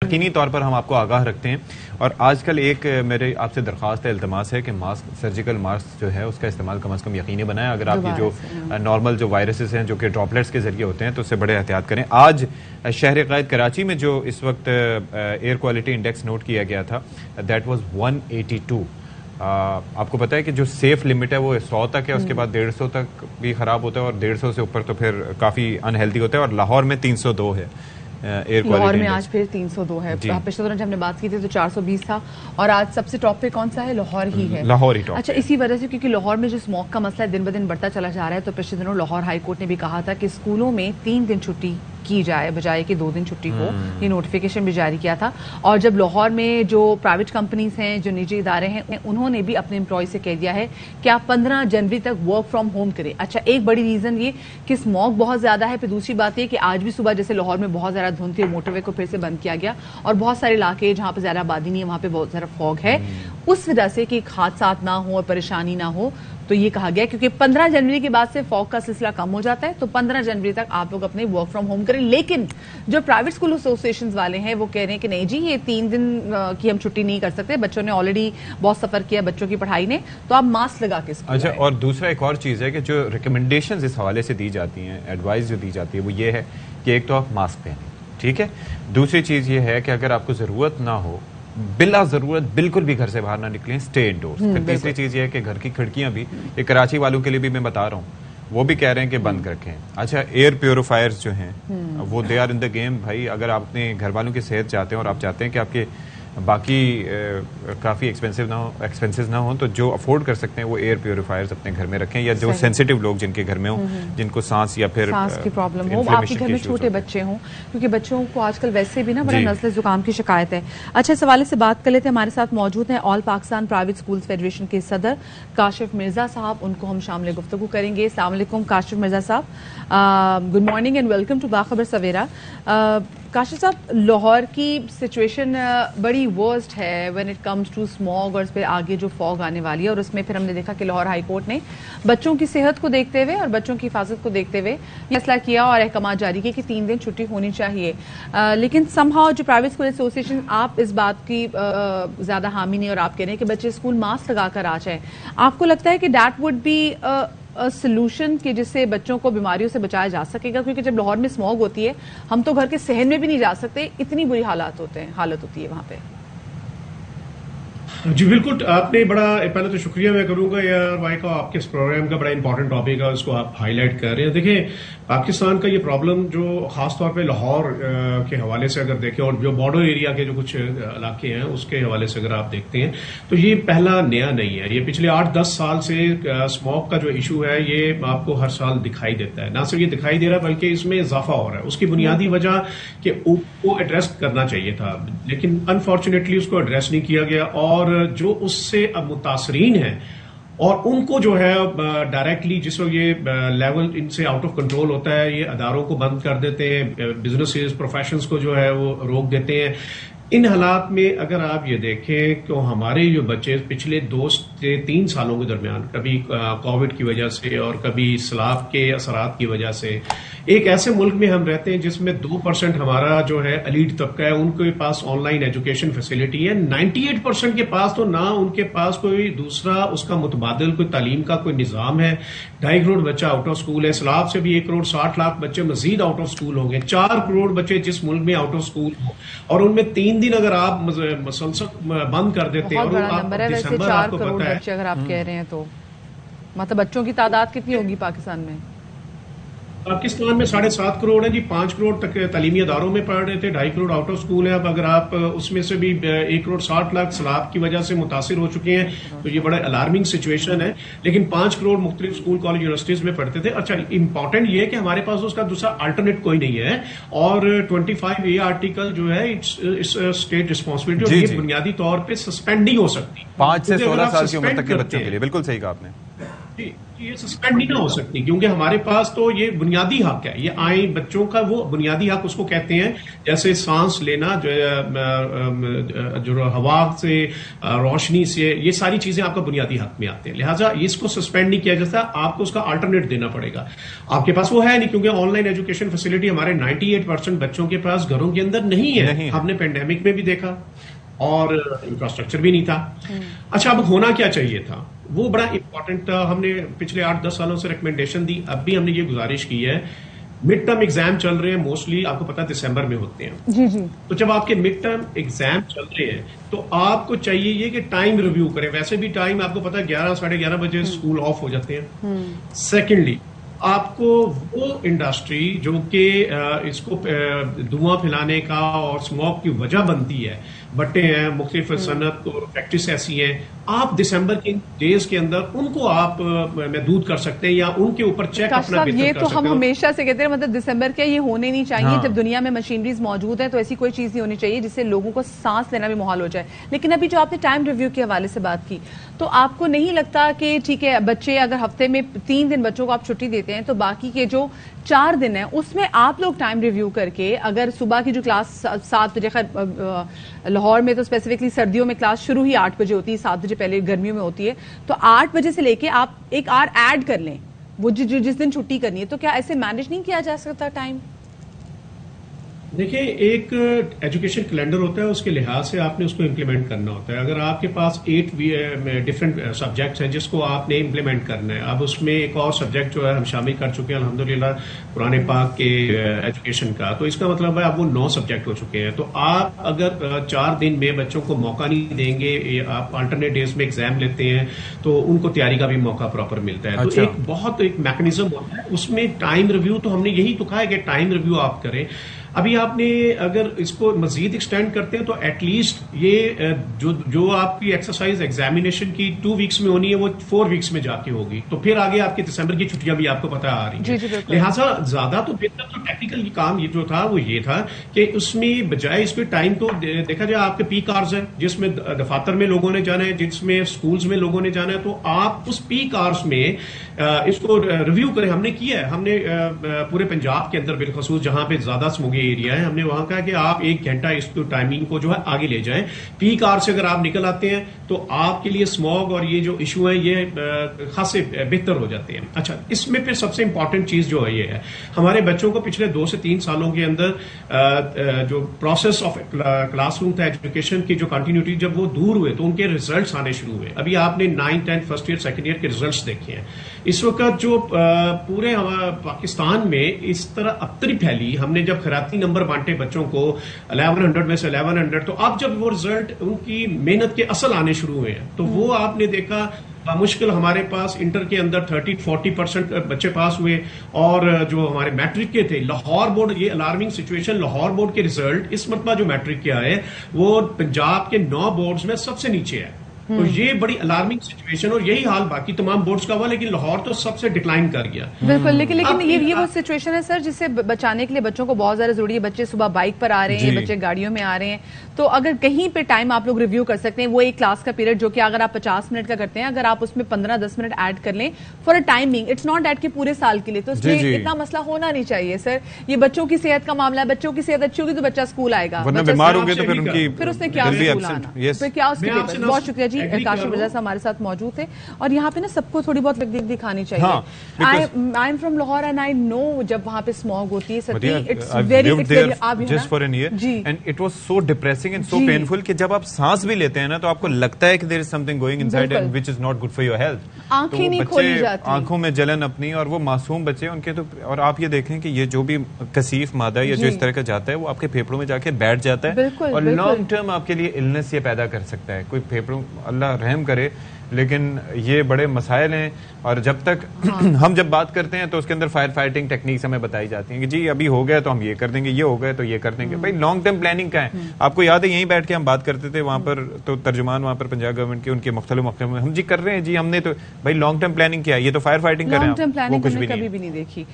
یقینی طور پر ہم آپ کو آگاہ رکھتے ہیں. اور آج کل ایک میرے آپ سے درخواست ہے, التماس ہے کہ ماسک, سرجیکل ماسک جو ہے اس کا استعمال کم از کم یقینی بنائیں. اگر آپ یہ جو نارمل جو وائرسز ہیں جو کہ ڈراپلیٹس کے ذریعے ہوتے ہیں تو اس سے بڑے احتیاط کریں. آج شہر قائد کراچی میں جو اس وقت ایئر کوالٹی انڈیکس نوٹ کیا گیا تھا, دیٹ واز 182. آپ کو پتا ہے کہ جو سیف لمٹ ہے وہ 100 تک ہے, اس کے بعد 150 تک بھی خراب ہوتا ہے, اور 150 سے اوپر تو پھر کافی انہیلدی ہوتا ہے. اور لاہور میں 302 ہے ایئر کوالٹی. لاہور میں آج پھر 302 ہے. پچھلے دوران جب ہم نے بات کی تھی تو 420 تھا, اور آج سب سے ٹاپ پہ کون سا ہے؟ لاہور ہی ہے. لاہور ہی ٹاپ. اچھا, اسی وجہ سے کیونکہ لاہور میں جو اسموک کا مسئلہ دن بدن بڑھتا چلا جا رہا ہے, تو پچھلے دنوں لاہور ہائی کورٹ نے بھی کہا تھا کہ اسکولوں میں 3 دن چھٹی کی جائے بجائے کہ 2 دن چھٹی ہو. یہ نوٹیفیکیشن بھی جاری کیا تھا. اور جب لاہور میں جو پرائیویٹ کمپنیز ہیں, جو نجی ادارے ہیں, انہوں نے بھی اپنے امپلائی سے کہہ دیا ہے کہ آپ 15 جنوری تک ورک فرام ہوم کریں. اچھا, ایک بڑی ریزن یہ کہ اسموک بہت زیادہ ہے. پھر دوسری بات یہ کہ آج بھی صبح جیسے لاہور میں بہت زیادہ دھند تھی, موٹر وے کو پھر سے بند کیا گیا, اور بہت سارے علاقے جہاں پہ زیادہ آبادی نہیں ہے وہاں پہ بہت زیادہ فوگ ہے. اس وجہ سے کہ حادثات نہ ہوں اور پریشانی نہ ہو, تو یہ کہا گیا کیونکہ 15 جنوری کے بعد سے فوگ کا سلسلہ کم ہو جاتا ہے, تو 15 جنوری تک آپ لوگ اپنے ورک فرام ہوم کریں. لیکن جو پرائیویٹ اسکول ایسوسیشن والے ہیں وہ کہہ رہے ہیں کہ نہیں جی, یہ 3 دن کی ہم چھٹی نہیں کر سکتے, بچوں نے آلریڈی بہت سفر کیا بچوں کی پڑھائی نے, تو آپ ماسک لگا کے. اچھا, اور دوسرا ایک اور چیز ہے کہ جو ریکمنڈیشنز اس حوالے سے دی جاتی ہیں, ایڈوائز جو دی جاتی ہے وہ یہ ہے کہ ایک تو آپ ماسک پہنیں, ٹھیک ہے. دوسری چیز یہ ہے کہ اگر آپ کو ضرورت نہ ہو, بلا ضرورت بالکل بھی گھر سے باہر نہ نکلیں, اسٹے انڈورس. پھر تیسری چیز یہ ہے کہ گھر کی کھڑکیاں بھی, یہ کراچی والوں کے لیے بھی میں بتا رہا ہوں, وہ بھی کہہ رہے ہیں کہ بند رکھیں. اچھا, ایئر پیوریفائرز جو ہیں وہ they are in the game. بھائی اگر آپ اپنے گھر والوں کی صحت چاہتے ہیں اور آپ چاہتے ہیں کہ آپ کے باقی کافی ایکسپینسز نہ ہوں, تو جو افورڈ کر سکتے ہیں وہ ایئر پیوریفائرز اپنے گھر میں رکھیں, یا جو سینسیٹیو لوگ جن کے گھر میں ہوں, جن کو سانس یا پھر سانس کی پرابلم ہو, آپ کے گھر میں چھوٹے بچے ہوں, کیونکہ بچوں کو آج کل ویسے بھی نا بڑا نزلہ زکام کی شکایت ہے. اچھا, اس حوالے سے بات کر لیتے ہیں. ہمارے ساتھ موجود ہیں آل پاکستان پرائیویٹ اسکولز فیڈریشن کے صدر کاشف مرزا صاحب, ان کو ہم شامل گفتگو کریں گے. السلام علیکم کاشف مرزا صاحب, good morning and welcome to Bakhabar Savera. Kashif صاحب, لاہور کی سچویشن بڑی ورسٹ ہے when it comes to smog, اور اس پہ آگے جو فوگ آنے والی ہے, اور اس میں پھر ہم نے دیکھا کہ لاہور ہائی کورٹ نے بچوں کی صحت کو دیکھتے ہوئے اور بچوں کی حفاظت کو دیکھتے ہوئے فیصلہ کیا اور احکامات جاری کیے کہ 3 دن چھٹی ہونی چاہیے. لیکن سم ہاؤ جو پرائیویٹ اسکول ایسوسیشن, آپ اس بات کی زیادہ حامی نہیں, اور آپ کہہ رہے ہیں کہ بچے اسکول ماسک لگا کر آ جائیں. آپ کو لگتا ہے کہ دیٹ وڈ بی سولوشن کہ جس سے بچوں کو بیماریوں سے بچایا جا سکے گا؟ کیونکہ جب لاہور میں اسموگ ہوتی ہے ہم تو گھر کے صحن میں بھی نہیں جا سکتے, اتنی بری حالت ہوتی ہے وہاں پہ. جی بالکل, آپ نے بڑا, پہلے تو شکریہ میں کروں گا یار بھائی کا, آپ کے اس پروگرام کا بڑا امپورٹنٹ ٹاپک ہے, اس کو آپ ہائی لائٹ کر رہے ہیں. دیکھیں, پاکستان کا یہ پرابلم جو خاص طور پہ لاہور کے حوالے سے اگر دیکھیں, اور جو بارڈر ایریا کے جو کچھ علاقے ہیں اس کے حوالے سے اگر آپ دیکھتے ہیں, تو یہ پہلا نیا نہیں ہے. یہ پچھلے 8-10 سال سے اسموک کا جو ایشو ہے یہ آپ کو ہر سال دکھائی دیتا ہے. نہ صرف یہ دکھائی دے رہا ہے بلکہ اس میں اضافہ ہو رہا ہے. اس کی بنیادی وجہ کہ وہ ایڈریس کرنا چاہیے تھا, لیکن انفارچونیٹلی اس کو ایڈریس نہیں کیا گیا, اور جو اس سے متاثرین ہیں اور ان کو جو ہے ڈائریکٹلی جس وقت یہ لیول ان سے آؤٹ آف کنٹرول ہوتا ہے, یہ اداروں کو بند کر دیتے ہیں, بزنس پروفیشنز کو جو ہے وہ روک دیتے ہیں. ان حالات میں اگر آپ یہ دیکھیں کہ ہمارے جو بچے پچھلے 2 سے 3 سالوں کے درمیان کبھی کووڈ کی وجہ سے اور کبھی سیلاب کے اثرات کی وجہ سے, ایک ایسے ملک میں ہم رہتے ہیں جس میں 2% ہمارا جو ہے ایلیٹ طبقہ ہے, ان کے پاس آن لائن ایجوکیشن فیسلٹی ہے. 98% کے پاس تو نہ ان کے پاس کوئی دوسرا اس کا متبادل کوئی تعلیم کا کوئی نظام ہے. 2.5 کروڑ بچہ آؤٹ آف اسکول ہے. سیلاب سے بھی 1 کروڑ 60 لاکھ بچے مزید آؤٹ آف اسکول ہوں گے. 4 کروڑ بچے جس ملک میں آؤٹ آف اسکول ہوں, اور ان میں 3 دن اگر آپ مسلسل بند کر دیتے, اور دسمبر آپ کو پتا ہے اگر آپ کہہ رہے ہیں تو مطلب بچوں کی تعداد کتنی ہوگی پاکستان میں؟ پاکستان میں 7.5 کروڑ ہے جی. 5 کروڑ تک تعلیمی اداروں میں پڑھ رہے تھے, 2.5 کروڑ آؤٹ آف اسکول ہے. اب اگر آپ اس میں سے بھی 1 کروڑ 60 لاکھ سیلاب کی وجہ سے متاثر ہو چکے ہیں, تو یہ بڑا الارمنگ سچویشن ہے. لیکن 5 کروڑ مختلف اسکول کالج یونیورسٹیز میں پڑھتے تھے. اچھا, امپورٹنٹ یہ ہے کہ ہمارے پاس اس کا دوسرا الٹرنیٹ کوئی نہیں ہے, اور 25A آرٹیکل جو ہے اسٹیٹ ریسپانسبلٹی, اور یہ بنیادی طور پہ سسپینڈ نہیں ہو سکتی 5 سے 16 سال کی عمر تک کے بچوں کے لیے. بالکل صحیح کہا آپ نے جی. یہ سسپینڈ نہیں نہ ہو سکتی، کیونکہ ہمارے پاس تو یہ بنیادی حق ہے، یہ آئیں بچوں کا وہ بنیادی حق اس کو کہتے ہیں، جیسے سانس لینا، جو ہوا سے، روشنی سے، یہ ساری چیزیں آپ کا بنیادی حق میں آتے ہیں، لہٰذا اس کو سسپینڈ نہیں کیا جاتا، آپ کو اس کا آلٹرنیٹ دینا پڑے گا. آپ کے پاس وہ ہے نہیں، کیونکہ آن لائن ایجوکیشن فیسلٹی ہمارے 98% بچوں کے پاس گھروں کے اندر نہیں ہے. ہم نے پینڈیمک میں بھی دیکھا اور انفراسٹرکچر بھی نہیں تھا. اچھا، اب ہونا کیا چاہیے تھا؟ وہ بڑا امپورٹنٹ تھا. ہم نے پچھلے 8-10 سالوں سے ریکمنڈیشن دی، اب بھی ہم نے یہ گزارش کی ہے. مڈ ٹرم ایگزام چل رہے ہیں، موسٹلی آپ کو پتا دسمبر میں ہوتے ہیں. جی جی. تو جب آپ کے مڈ ٹرم ایگزام چل رہے ہیں تو آپ کو چاہیے یہ کہ ٹائم ریویو کریں. ویسے بھی ٹائم آپ کو پتا 11-11:30 بجے اسکول آف ہو جاتے ہیں. سیکنڈلی، آپ کو وہ انڈسٹری جو کہ اس کو دھواں پھیلانے کا اور اسموک کی وجہ بنتی ہے، بٹے ہیں، مختلف صنعت اور فیکٹریز ایسی ہیں، آپ دسمبر کے ڈیز کے اندر ان کو آپ محدود کر سکتے ہیں یا ان کے اوپر چیک اپنا بہتر کر سکتے ہیں. یہ تو ہم ہمیشہ سے کہتے ہیں، مطلب دسمبر کے یہ ہونے نہیں چاہیے. جب دنیا میں مشینریز موجود ہیں تو ایسی کوئی چیز نہیں ہونی چاہیے جس سے لوگوں کو سانس لینا بھی محال ہو جائے. لیکن ابھی جو آپ نے ٹائم ریویو کے حوالے سے بات کی، تو آپ کو نہیں لگتا کہ ٹھیک ہے، بچے اگر ہفتے میں 3 دن بچوں کو آپ چھٹی دیتے ہیں تو باقی کے جو 4 دن ہیں اس میں آپ لوگ ٹائم ریویو کر کے، اگر صبح کی جو کلاس 7 بجے، لاہور میں تو اسپیسیفکلی سردیوں میں کلاس شروع ہی 8 بجے ہوتی ہے، 7 بجے پہلے گرمیوں میں ہوتی ہے، تو 8 بجے سے لے کے آپ 1 آور ایڈ کر لیں وہ جس دن چھٹی کرنی ہے. تو کیا ایسے مینج نہیں کیا جا سکتا ٹائم؟ دیکھیں، ایک ایجوکیشن کیلنڈر ہوتا ہے، اس کے لحاظ سے آپ نے اس کو امپلیمنٹ کرنا ہوتا ہے. اگر آپ کے پاس 8 ڈفرینٹ سبجیکٹس ہیں جس کو آپ نے امپلیمنٹ کرنا ہے، اب اس میں ایک اور سبجیکٹ جو ہے ہم شامل کر چکے ہیں الحمدللہ قرآن پاک کے ایجوکیشن کا، تو اس کا مطلب ہے اب وہ 9 سبجیکٹ ہو چکے ہیں. تو آپ اگر 4 دن میں بچوں کو موقع نہیں دیں گے، آپ آلٹرنیٹ ڈیز میں ایگزام لیتے ہیں تو ان کو تیاری کا بھی موقع پراپر ملتا ہے. تو ایک بہت ایک میکنزم ہوتا ہے اس میں ٹائم ریویو. تو ہم نے یہی تو کہا ہے کہ ٹائم ریویو آپ کریں. ابھی آپ نے اگر اس کو مزید ایکسٹینڈ کرتے ہیں تو ایٹ لیسٹ یہ جو آپ کی ایکسرسائز ایگزامینیشن کی 2 ویکس میں ہونی ہے وہ 4 ویکس میں جا کے ہوگی. تو پھر آگے آپ کی دسمبر کی چھٹیاں بھی آپ کو پتہ آ رہی ہیں. لہٰذا زیادہ تو بہتر تو ٹیکنیکل کام یہ جو تھا وہ یہ تھا کہ اس میں بجائے اس پہ ٹائم کو دیکھا جائے، آپ کے پیک آورز ہیں جس میں دفاتر میں لوگوں نے جانا ہے، جس میں اسکولز میں لوگوں نے جانا ہے، تو آپ اس پیک آورز میں اس کو ریویو کریں. ہم نے کیا ہے، ہم نے پورے پنجاب کے اندر بالخصوص جہاں پہ زیادہ اسموگی ایریا ہے، ہم نے وہاں کہا کہ آپ 1 گھنٹہ اس کو ٹائمنگ کو جو ہے آگے لے جائیں. پیک آور سے اگر آپ نکل آتے ہیں تو آپ کے لیے اسموگ اور یہ جو ایشو ہیں یہ خاصے بہتر ہو جاتے ہیں. اچھا، اس میں پھر سب سے امپورٹنٹ چیز جو ہے یہ ہے، ہمارے بچوں کو پچھلے 2 سے 3 سالوں کے اندر جو پروسیس آف کلاس روم تھا ایجوکیشن کی جو کنٹینیوٹی، جب وہ دور ہوئے تو ان کے ریزلٹس آنے شروع ہوئے. ابھی آپ نے 9, 10 فرسٹ ایئر سیکنڈ ایئر کے ریزلٹس دیکھے ہیں. اس وقت جو پورے پاکستان میں اس طرح ابتری پھیلی، ہم نے جب خیراتی نمبر بانٹے بچوں کو 1100 میں سے 1100، تو اب جب وہ رزلٹ ان کی محنت کے اصل آنے شروع ہوئے ہیں تو وہ آپ نے دیکھا مشکل ہمارے پاس انٹر کے اندر 30-40% بچے پاس ہوئے. اور جو ہمارے میٹرک کے تھے، لاہور بورڈ، یہ الارمنگ سچویشن، لاہور بورڈ کے ریزلٹ اس مرتبہ جو میٹرک کے آئے وہ پنجاب کے 9 بورڈز میں سب سے نیچے ہے. تو یہ بڑی الارمنگ سچویشن، اور یہی حال باقی تمام بورڈز کا ہوا، لیکن لاہور تو سب سے ڈکلائن کر گیا. بالکل. لیکن یہ وہ سچویشن ہے سر جس سے بچانے کے لیے بچوں کو بہت زیادہ ضروری ہے. بچے صبح بائک پر آ رہے ہیں، بچے گاڑیوں میں آ رہے ہیں، تو اگر کہیں پہ ٹائم آپ لوگ ریویو کر سکتے ہیں، وہ ایک کلاس کا پیریڈ جو کہ اگر آپ 50 منٹ کا کرتے ہیں، اگر آپ اس میں 15-10 منٹ ایڈ کر لیں for a timing, it's not at کہ پورے سال کے لیے، تو اس میں اتنا مسئلہ ہونا نہیں چاہیے سر. یہ بچوں کی صحت کا معاملہ ہے، بچوں کی صحت اچھی ہوگی تو بچہ اسکول آئے گا، بیمار ہوں گے تو پھر اس نے کیا اسکول آنا، پھر کیا اس کے پیپر. بہت شکریہ جی، کاشف رضا ہمارے ساتھ موجود تھے. اور یہاں پہ نا سب کو تھوڑی بہت دکھانی چاہیے. I am from Lahore and I know جب وہاں پہ اسموگ ہوتی ہے سچی it's very just for an year and it was so depressing and so painful کہ جب آپ سانس بھی لیتے ہیں نا تو آپ کو لگتا ہے کہ there is something going inside and which is not good for your health. آنکھیں نہیں کھولی جاتی، آنکھوں میں جلن اپنی، اور وہ معصوم بچے ان کے تو. اور آپ یہ دیکھیں کہ یہ جو بھی کثیف مادہ یا جو اس طرح کا جاتا ہے وہ آپ کے پھیپڑوں میں جا کے بیٹھ جاتا ہے، اور لانگ ٹرم آپ کے لیے النس یہ پیدا کر سکتا ہے. کوئی پھیپڑوں، اللہ رحم کرے، لیکن یہ بڑے مسائل ہیں. اور جب تک ہم جب بات کرتے ہیں تو اس کے اندر فائر فائٹنگ ٹیکنیکس ہمیں بتائی جاتی ہیں کہ جی ابھی ہو گیا تو ہم یہ کر دیں گے، یہ ہو گیا تو یہ کر دیں گے. بھائی لانگ ٹرم پلاننگ کا ہے. آپ کو یاد ہے یہیں بیٹھ کے ہم بات کرتے تھے وہاں پر، تو ترجمان وہاں پر پنجاب گورنمنٹ کے ان کے مختلف ہم جی کر رہے ہیں جی، ہم نے تو بھائی لانگ ٹرم پلاننگ کیا ہے، یہ تو فائر فائٹنگ کر رہے ہیں، وہ کچھ بھی نہیں.